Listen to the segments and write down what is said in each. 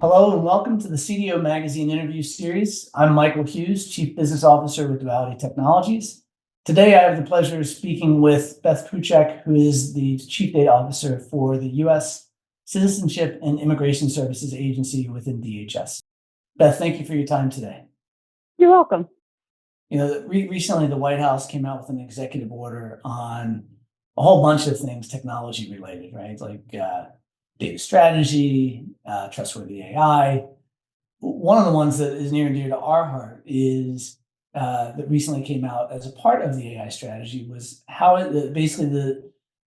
Hello and welcome to the CDO Magazine interview series. I'm Michael Hughes, Chief Business Officer with Duality Technologies. Today, I have the pleasure of speaking with Beth Puchek, who is the Chief Data Officer for the U.S. Citizenship and Immigration Services Agency within DHS. Beth, thank you for your time today. You're welcome. Recently the White House came out with an executive order on a whole bunch of things technology related, right? Like data strategy, trustworthy AI. One of the ones that is near and dear to our heart is that recently came out as a part of the AI strategy was how basically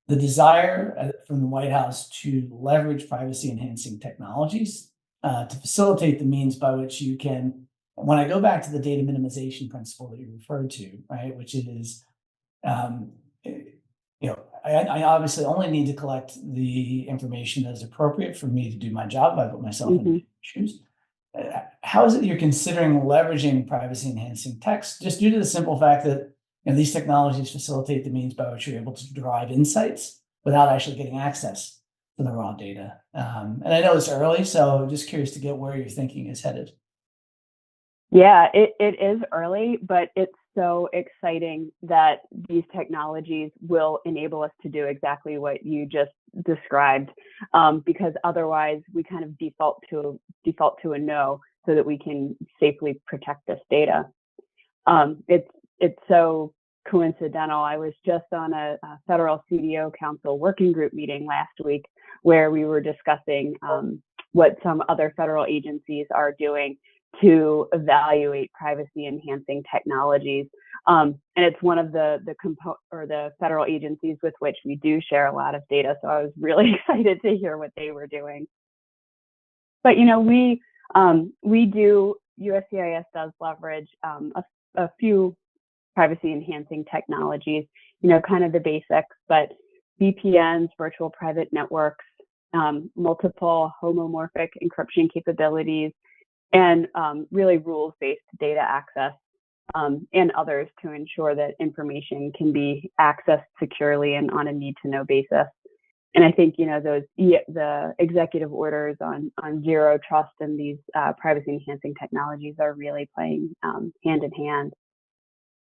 the desire from the White House to leverage privacy enhancing technologies to facilitate the means by which you can, when I go back to the data minimization principle that you referred to, right, which is, I obviously only need to collect the information that is appropriate for me to do my job. I put myself in Mhm. shoes. How is it you're considering leveraging privacy enhancing text, just due to the simple fact that these technologies facilitate the means by which you're able to derive insights without actually getting access to the raw data? And I know it's early, so I'm just curious to get where your thinking is headed. Yeah, it is early, but it's so exciting that these technologies will enable us to do exactly what you just described, because otherwise we kind of default to a no so that we can safely protect this data. It's so coincidental. I was just on a federal CDO Council working group meeting last week where we were discussing what some other federal agencies are doing to evaluate privacy enhancing technologies. And it's one of the federal agencies with which we do share a lot of data. So I was really excited to hear what they were doing. But USCIS does leverage a few privacy enhancing technologies, kind of the basics, but VPNs, virtual private networks, multiple homomorphic encryption capabilities, and really rules-based data access, and others to ensure that information can be accessed securely and on a need-to-know basis. And I think the executive orders on zero trust and these privacy-enhancing technologies are really playing hand in hand.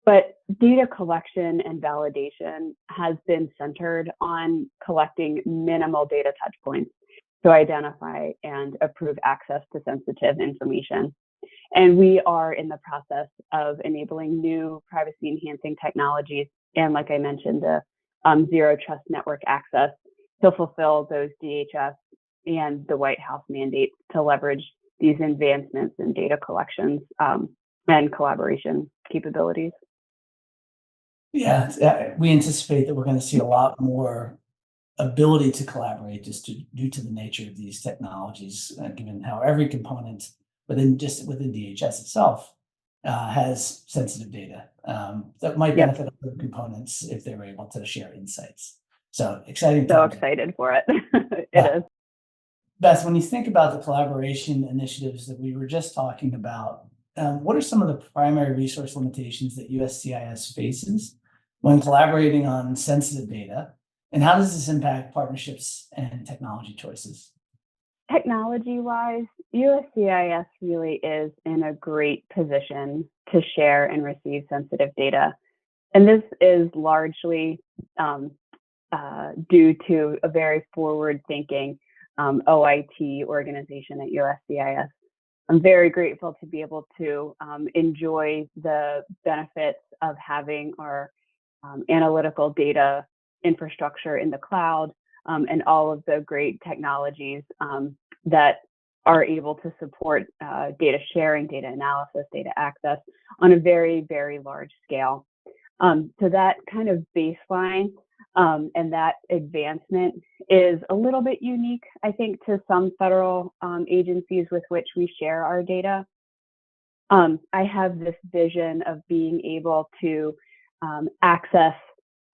But data collection and validation has been centered on collecting minimal data touchpoints to identify and approve access to sensitive information. And we are in the process of enabling new privacy enhancing technologies. And like I mentioned, the zero trust network access to fulfill those DHS and the White House mandates to leverage these advancements in data collections and collaboration capabilities. Yeah, we anticipate that we're going to see a lot more ability to collaborate due to the nature of these technologies, given how every component within DHS itself has sensitive data that might benefit other components if they were able to share insights. So exciting. So excited for it. It is. Beth, when you think about the collaboration initiatives that we were just talking about, what are some of the primary resource limitations that USCIS faces when collaborating on sensitive data? And how does this impact partnerships and technology choices? Technology-wise, USCIS really is in a great position to share and receive sensitive data. And this is largely due to a very forward-thinking OIT organization at USCIS. I'm very grateful to be able to enjoy the benefits of having our analytical data infrastructure in the cloud, and all of the great technologies that are able to support data sharing, data analysis, data access on a very, very large scale. So that kind of baseline and that advancement is a little bit unique, I think, to some federal agencies with which we share our data. I have this vision of being able to access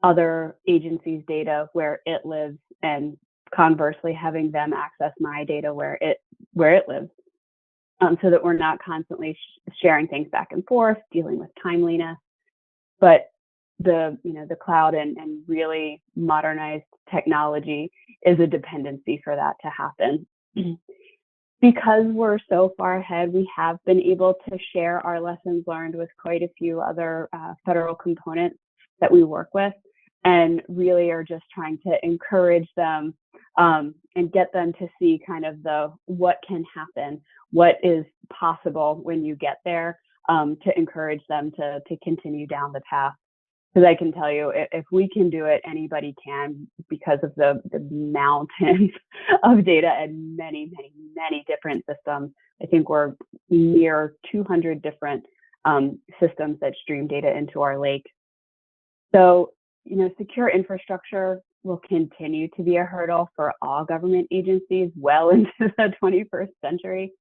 other agencies' data where it lives, and conversely having them access my data where it lives, so that we're not constantly sharing things back and forth, dealing with timeliness. But the cloud and really modernized technology is a dependency for that to happen. because we're so far ahead, we have been able to share our lessons learned with quite a few other federal components that we work with, and really are just trying to encourage them and get them to see kind of what can happen, what is possible when you get there, to encourage them to continue down the path. Because I can tell you, if we can do it, anybody can, because of the mountains of data and many, many, many different systems. I think we're near 200 different systems that stream data into our lake. So, secure infrastructure will continue to be a hurdle for all government agencies well into the 21st century.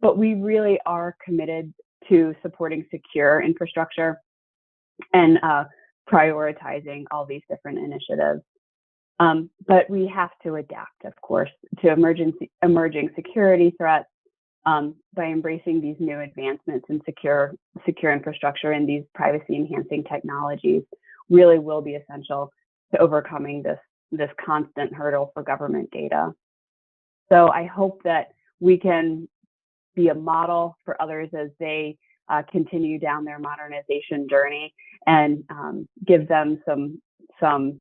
But we really are committed to supporting secure infrastructure and prioritizing all these different initiatives. But we have to adapt, of course, to emerging security threats by embracing these new advancements in secure infrastructure, and these privacy enhancing technologies really will be essential to overcoming this constant hurdle for government data. So I hope that we can be a model for others as they continue down their modernization journey, and give them some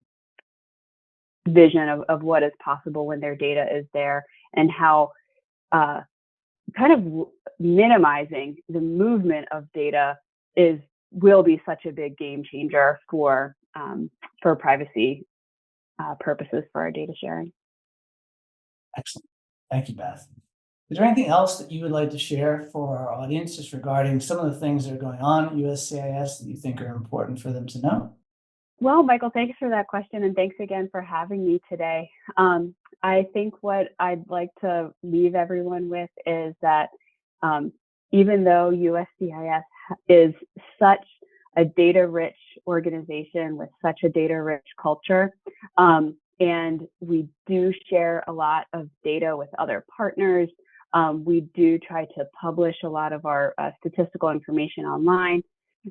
vision of what is possible when their data is there, and how kind of minimizing the movement of data will be such a big game changer for privacy purposes for our data sharing. Excellent. Thank you, Beth. Is there anything else that you would like to share for our audience just regarding some of the things that are going on at USCIS that you think are important for them to know? Well, Michael, thanks for that question, and thanks again for having me today. I think what I'd like to leave everyone with is that even though USCIS is such a data-rich organization with such a data-rich culture, and we do share a lot of data with other partners, we do try to publish a lot of our statistical information online,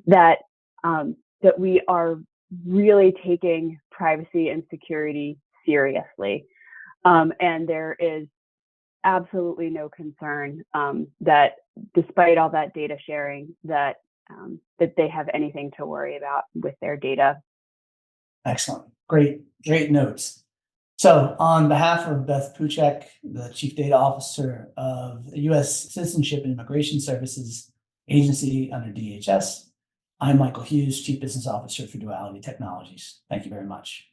that we are really taking privacy and security seriously. And there is absolutely no concern that despite all that data sharing, that they have anything to worry about with their data. Excellent. Great notes. So on behalf of Beth Puchek, the Chief Data Officer of the U.S. Citizenship and Immigration Services agency under DHS, I'm Michael Hughes, Chief Business Officer for Duality Technologies. Thank you very much.